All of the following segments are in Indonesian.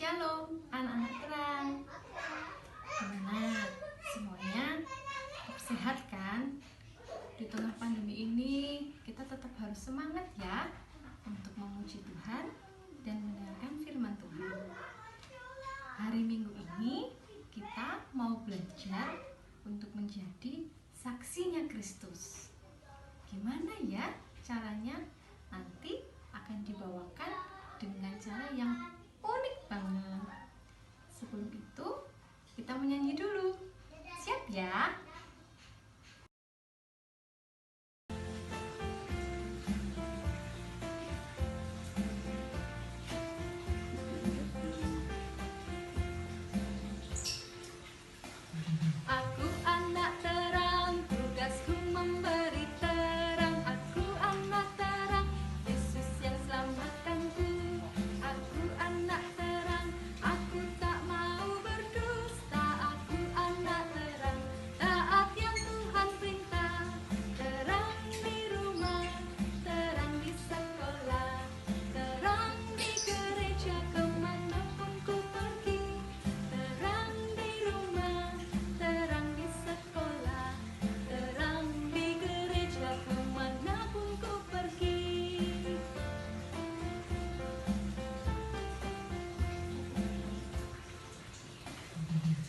Shalom, anak-anak terang. Gimana? Semuanya tetap sehat kan? Di tengah pandemi ini kita tetap harus semangat ya untuk memuji Tuhan dan mendengarkan firman Tuhan. Hari Minggu ini kita mau belajar untuk menjadi saksinya Kristus. Gimana ya caranya? Nanti akan dibawakan dengan cara yang unik banget. Sebelum itu kita menyanyi dulu. Siap ya? Aku anak terang, tugasku memberi terang. Aku anak terang, Yesus yang selamatkanku. Aku anak terang, aku tak mau berdusta. Aku anak terang, taat yang Tuhan perintah. Terang di rumah, terang di sekolah, terang di gereja, kemanapun ku pergi. Terang di rumah, terang di sekolah, terang di gereja, kemanapun ku pergi.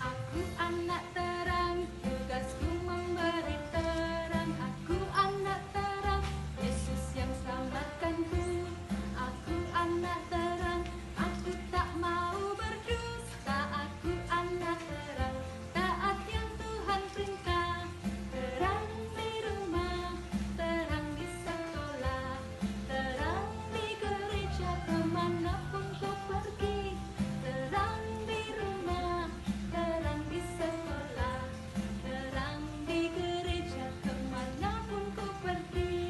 Aku anak terang, tugasku memberi terang. Aku anak terang, Yesus yang selamatkanku. Aku anak terang, aku tak mau berdusta. Aku anak terang, taat yang Tuhan perintah. Terang di rumah, terang di sekolah, terang di gereja, kemanapun ku pergi. Terang di rumah, terang di sekolah, terang di gereja, kemanapun ku pergi.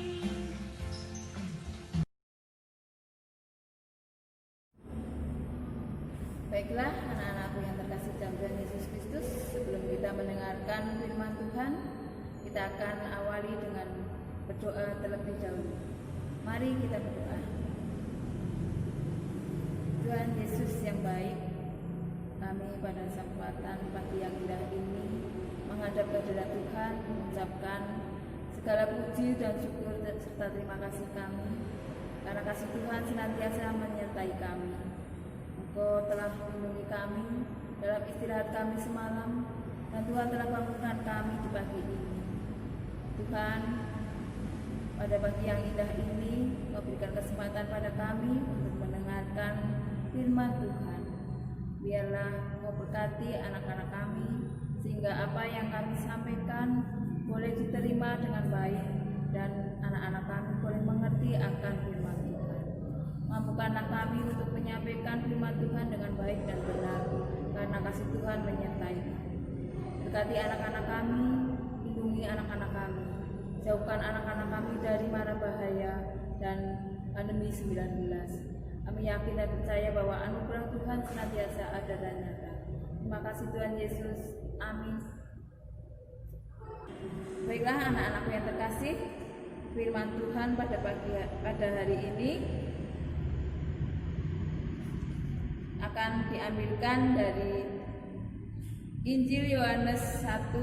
Baiklah anak-anakku yang terkasih dalam Tuhan Yesus Kristus, sebelum kita mendengarkan firman Tuhan, kita akan awali dengan berdoa terlebih dahulu. Mari kita berdoa. Tuhan Yesus yang baik, kami pada kesempatan pagi yang indah ini menghadap kepada Tuhan, mengucapkan segala puji dan syukur serta terima kasih kami, karena kasih Tuhan senantiasa menyertai kami. Engkau telah melindungi kami dalam istirahat kami semalam, dan Tuhan telah bangunkan kami di pagi ini. Tuhan, pada pagi yang indah ini, Kau berikan kesempatan pada kami untuk mendengarkan firman Tuhan. Biarlah Kau berkati anak-anak kami, sehingga apa yang kami sampaikan boleh diterima dengan baik, dan anak-anak kami boleh mengerti akan firman Tuhan. Mampukanlah kami untuk menyampaikan firman Tuhan dengan baik dan benar, karena kasih Tuhan menyertai kami. Berkati anak-anak kami, lindungi anak-anak kami, jauhkan anak-anak kami dari mara bahaya dan pandemi 19. Kami yakin dan percaya bahwa anugerah Tuhan senantiasa ada dan nyata. Terima kasih Tuhan Yesus. Amin. Baiklah anak-anakku yang terkasih, firman Tuhan pada hari ini akan diambilkan dari Injil Yohanes 1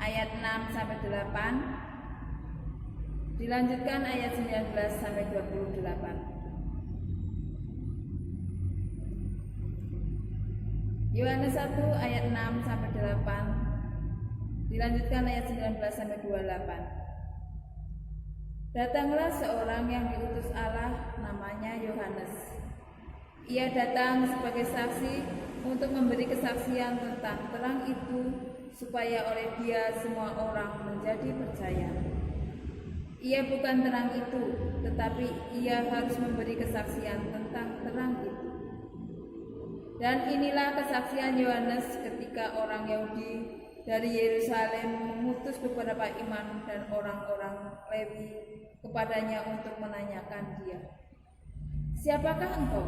ayat 6 sampai 8, dilanjutkan ayat 19 sampai 28. Yohanes 1 ayat 6 sampai 8, dilanjutkan ayat 19 sampai 28. Datanglah seorang yang diutus Allah, namanya Yohanes. Ia datang sebagai saksi untuk memberi kesaksian tentang terang itu, supaya oleh dia semua orang menjadi percaya. Ia bukan terang itu, tetapi ia harus memberi kesaksian tentang terang itu. Dan inilah kesaksian Yohanes ketika orang Yahudi dari Yerusalem mengutus beberapa imam dan orang-orang Lewi kepadanya untuk menanyakan dia, "Siapakah engkau?"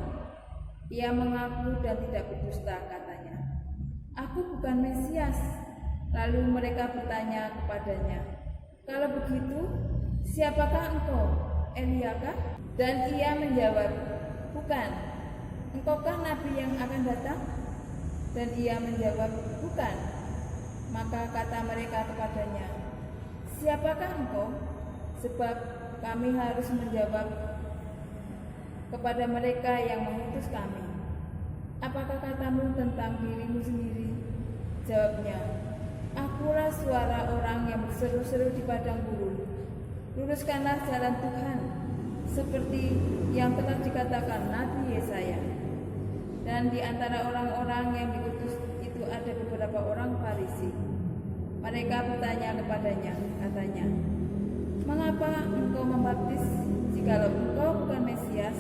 Ia mengaku dan tidak berdusta, katanya, "Aku bukan Mesias." Lalu mereka bertanya kepadanya, "Kalau begitu, siapakah engkau? Eliakah?" Dan ia menjawab, "Bukan." engkaukah nabi yang akan datang? Dan ia menjawab, bukan. Maka kata mereka kepadanya, siapakah engkau? Sebab kami harus menjawab kepada mereka yang mengutus kami. Apakah katamu tentang dirimu sendiri? Jawabnya, akulah suara orang yang berseru-seru di padang gurun. Luruskanlah jalan Tuhan, seperti yang telah dikatakan Nabi Yesaya. Dan di antara orang-orang yang diutus itu ada beberapa orang Farisi. Mereka bertanya kepadanya, katanya, mengapa engkau membaptis jikalau engkau bukan Mesias,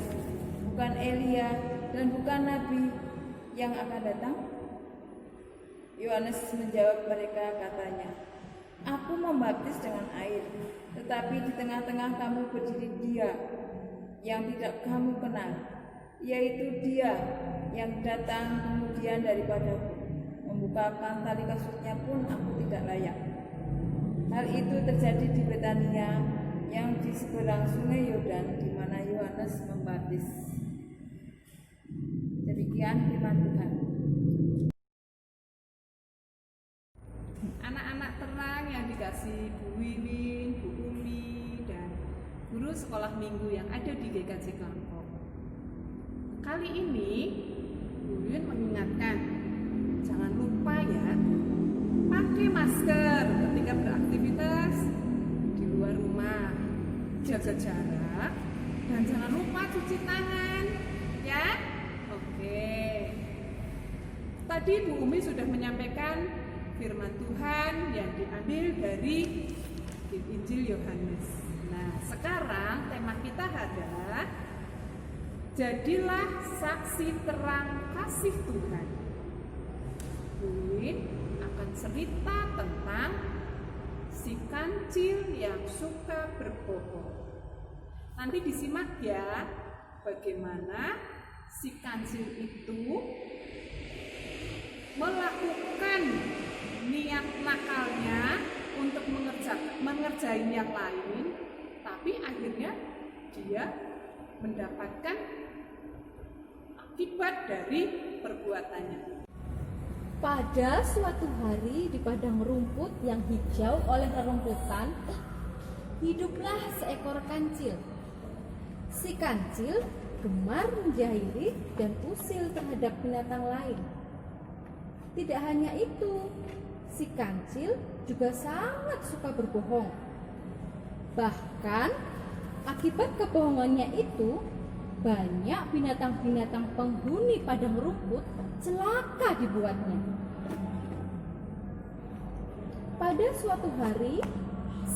bukan Elia, dan bukan Nabi yang akan datang? Yohanes menjawab mereka, katanya, aku membaptis dengan air, tetapi di tengah-tengah kamu berdiri Dia yang tidak kamu kenal, yaitu Dia yang datang kemudian daripadaku. Membukakan tali kasutnya pun aku tidak layak. Hal itu terjadi di Betania yang di seberang sungai Yordan, di mana Yohanes membaptis. Demikian firman Tuhan. Anak-anak terang yang dikasih Bu Wiwin, Bu Umi, dan guru sekolah minggu yang ada di GKJ Kelangkong. Kali ini Bu Wiwin mengingatkan, jangan lupa ya, pakai masker ketika beraktivitas di luar rumah, jaga jarak, dan jangan lupa cuci tangan, ya. Oke. Tadi Bu Umi sudah menyampaikan firman Tuhan yang diambil dari Injil Yohanes. Nah, sekarang tema kita adalah jadilah saksi terang kasih Tuhan. Buin akan cerita tentang si kancil yang suka berbohong. Nanti disimak ya, bagaimana si kancil itu melakukan niat nakalnya untuk mengerjain yang lain, tapi akhirnya dia mendapatkan akibat dari perbuatannya. Pada suatu hari di padang rumput yang hijau oleh rerumputan, hiduplah seekor kancil. Si kancil gemar menjahili dan usil terhadap binatang lain. Tidak hanya itu, si kancil juga sangat suka berbohong. Bahkan akibat kebohongannya itu, banyak binatang-binatang penghuni padang rumput celaka dibuatnya. Pada suatu hari,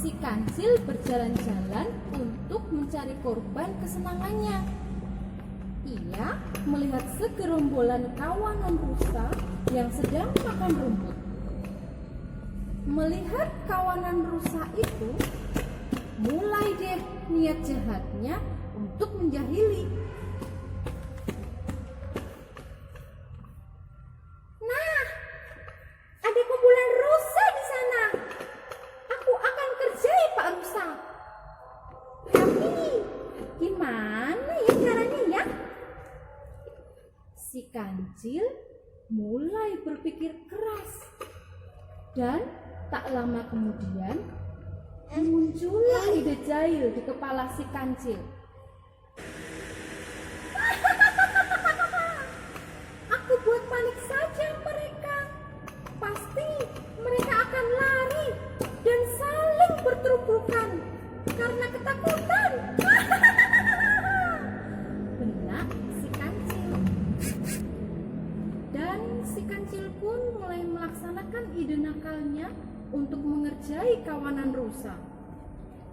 si kancil berjalan-jalan untuk mencari korban kesenangannya. Ia melihat segerombolan kawanan rusa yang sedang makan rumput. Melihat kawanan rusa itu, mulai deh niat jahatnya untuk menjahili. Nah, ada kumpulan rusa di sana. Aku akan kerjai Pak Rusa. Tapi gimana ya caranya ya? Si kancil mulai berpikir keras. Dan tak lama kemudian muncullah ide jahil di kepala si kancil. Aku buat panik saja mereka. Pasti mereka akan lari dan saling berterubrukan karena ketakutan. Benak si kancil. Dan si kancil pun mulai melaksanakan ide nakalnya untuk mengerjai kawanan rusa.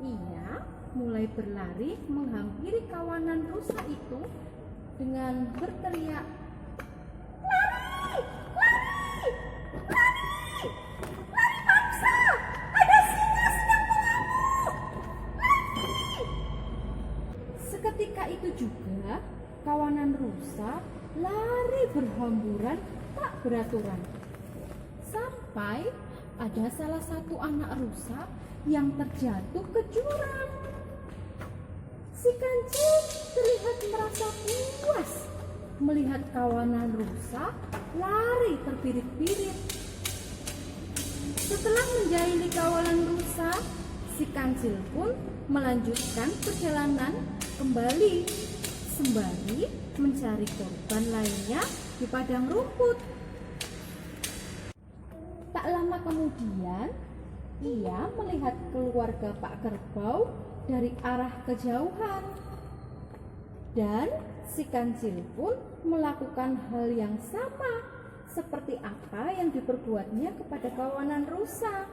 Ia mulai berlari menghampiri kawanan rusa itu dengan berteriak, "Lari! Lari! Lari! Lari bangsa! Ada singa sedang mengamuk! Lari!" Seketika itu juga kawanan rusa lari berhamburan tak beraturan. Sampai ada salah satu anak rusa yang terjatuh ke jurang. Si kancil terlihat merasa puas melihat kawanan rusa lari terbirit-birit. Setelah menjahili kawanan rusa, si kancil pun melanjutkan perjalanan kembali sembari mencari korban lainnya di padang rumput. Tak lama kemudian, ia melihat keluarga Pak Kerbau dari arah kejauhan. Dan si kancil pun melakukan hal yang sama seperti apa yang diperbuatnya kepada kawanan rusa.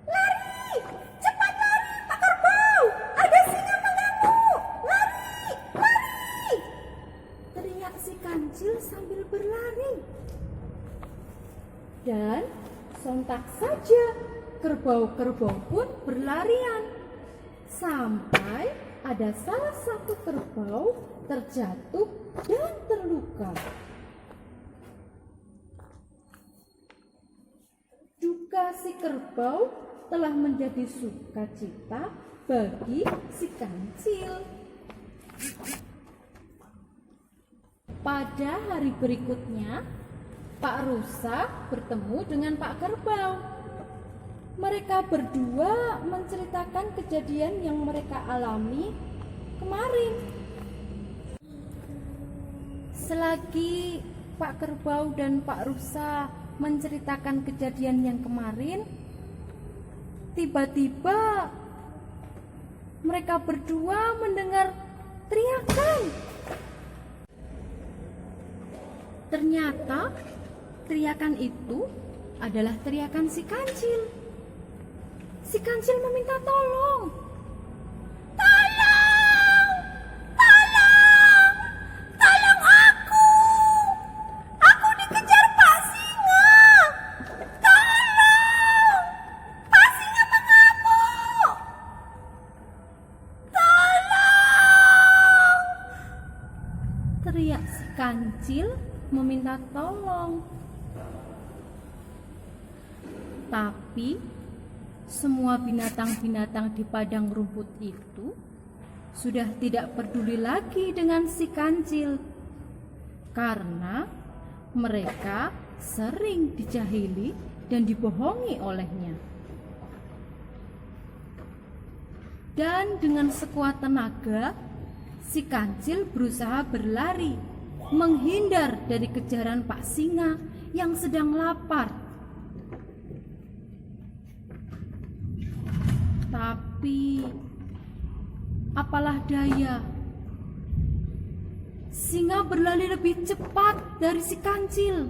"Lari! Cepat lari, Pak Kerbau! Ada singa mengamuk! Lari! Lari!" teriak si kancil sambil berlari. Dan sontak saja kerbau-kerbau pun berlarian sampai ada salah satu kerbau terjatuh dan terluka. Duka si kerbau telah menjadi sukacita bagi si kancil. Pada hari berikutnya, Pak Rusa bertemu dengan Pak Kerbau. Mereka berdua menceritakan kejadian yang mereka alami kemarin. Selagi Pak Kerbau dan Pak Rusa menceritakan kejadian yang kemarin, tiba-tiba mereka berdua mendengar teriakan. Ternyata teriakan itu adalah teriakan si kancil. Si kancil meminta tolong. "Tolong! Tolong! Tolong aku! Aku dikejar Pak Singa! Tolong! Pak Singa mengamuk! Tolong!" Teriak si kancil meminta tolong. Tapi semua binatang-binatang di padang rumput itu sudah tidak peduli lagi dengan si kancil karena mereka sering dijahili dan dibohongi olehnya. Dan dengan sekuat tenaga, si kancil berusaha berlari menghindar dari kejaran Pak Singa yang sedang lapar. Tapi apalah daya, singa berlari lebih cepat dari si kancil.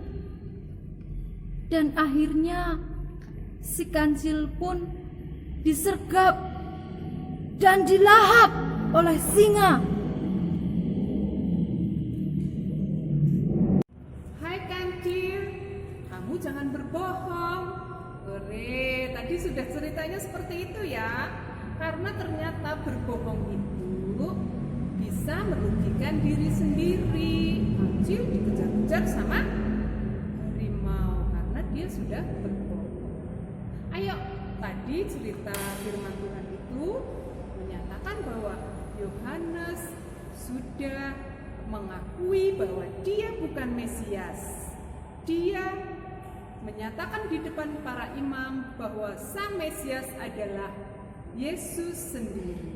Dan akhirnya si kancil pun disergap dan dilahap oleh singa. Hai kancil, kamu jangan berbohong. Ore, tadi sudah ceritanya seperti itu ya. Karena ternyata berbohong itu bisa merugikan diri sendiri. Kancil dikejar-kejar sama harimau karena dia sudah berbohong. Ayo, tadi cerita firman Tuhan itu menyatakan bahwa Yohanes sudah mengakui bahwa dia bukan Mesias. Dia menyatakan di depan para imam bahwa sang Mesias adalah Yesus sendiri.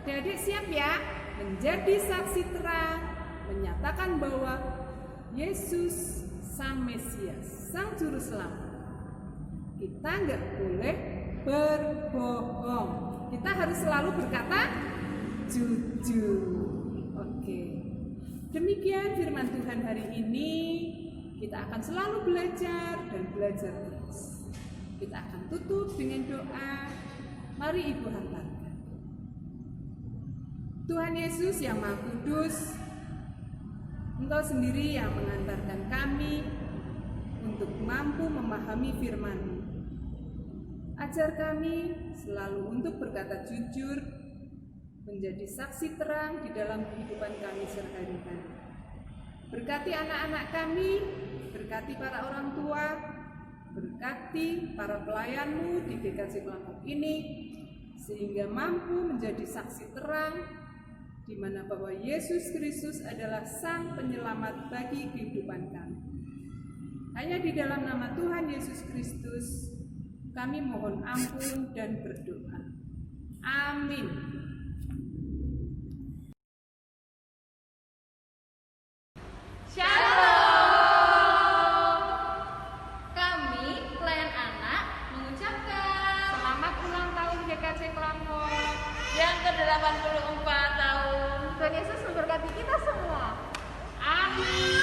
Adik-adik siap ya menjadi saksi terang, menyatakan bahwa Yesus sang Mesias, sang juru selamat. Kita nggak boleh berbohong. Kita harus selalu berkata jujur. Oke. Demikian firman Tuhan hari ini. Kita akan selalu belajar dan belajar terus. Kita akan tutup dengan doa. Mari Ibu hantarkan. Tuhan Yesus yang Maha Kudus, Engkau sendiri yang mengantarkan kami untuk mampu memahami firman-Mu. Ajar kami selalu untuk berkata jujur, menjadi saksi terang di dalam kehidupan kami sehari-hari. Berkati anak-anak kami, berkati para orang tua, berkati para pelayan-Mu di GKJ Kelangkok ini, sehingga mampu menjadi saksi terang di mana bahwa Yesus Kristus adalah Sang Penyelamat bagi kehidupan kami. Hanya di dalam nama Tuhan Yesus Kristus kami mohon ampun dan berdoa. Amin. Shalom. Kami pelayan anak mengucapkan Selamat ulang tahun GKJ Klangkok yang ke-84 tahun. Tuhan Yesus memberkati kita semua. Amin.